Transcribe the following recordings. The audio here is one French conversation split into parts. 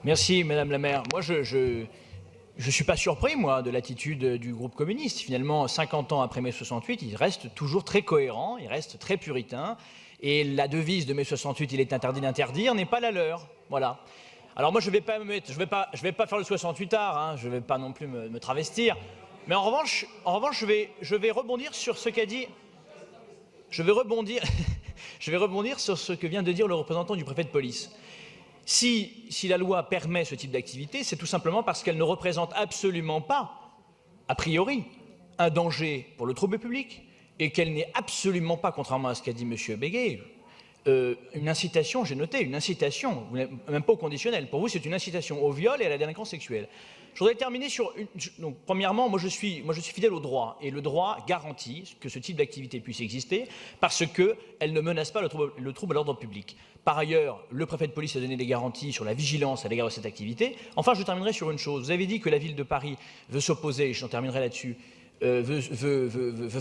Merci, Madame la maire. Moi, je suis pas surpris, moi, de l'attitude du groupe communiste. Finalement, 50 ans après mai 68, il reste toujours très cohérent, il reste très puritain. Et la devise de mai 68, il est interdit d'interdire, n'est pas la leur. Voilà. Alors moi, je vais pas faire le 68 art, hein, je ne vais pas non plus me travestir. Mais en revanche, je vais rebondir sur ce qu'a dit. Je vais rebondir sur ce que vient de dire le représentant du préfet de police. Si la loi permet ce type d'activité, c'est tout simplement parce qu'elle ne représente absolument pas, a priori, un danger pour le trouble public et qu'elle n'est absolument pas, contrairement à ce qu'a dit M. Béguet, une incitation, j'ai noté, une incitation, même pas au conditionnel. Pour vous, c'est une incitation au viol et à la délinquance sexuelle. Je voudrais terminer sur donc, premièrement, moi je suis fidèle au droit, et le droit garantit que ce type d'activité puisse exister parce qu'elle ne menace pas le trouble à l'ordre public. Par ailleurs, le préfet de police a donné des garanties sur la vigilance à l'égard de cette activité. Enfin, je terminerai sur une chose. Vous avez dit que la ville de Paris veut s'opposer, et j'en terminerai là-dessus, veut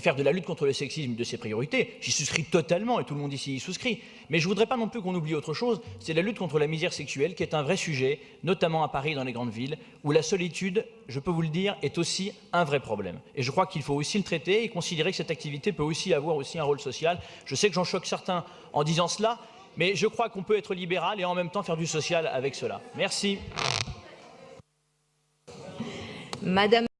faire de la lutte contre le sexisme de ses priorités. J'y souscris totalement et tout le monde ici y souscrit. Mais je ne voudrais pas non plus qu'on oublie autre chose, c'est la lutte contre la misère sexuelle qui est un vrai sujet, notamment à Paris, dans les grandes villes, où la solitude, je peux vous le dire, est aussi un vrai problème. Et je crois qu'il faut aussi le traiter et considérer que cette activité peut aussi avoir aussi un rôle social. Je sais que j'en choque certains en disant cela, mais je crois qu'on peut être libéral et en même temps faire du social avec cela. Merci. Madame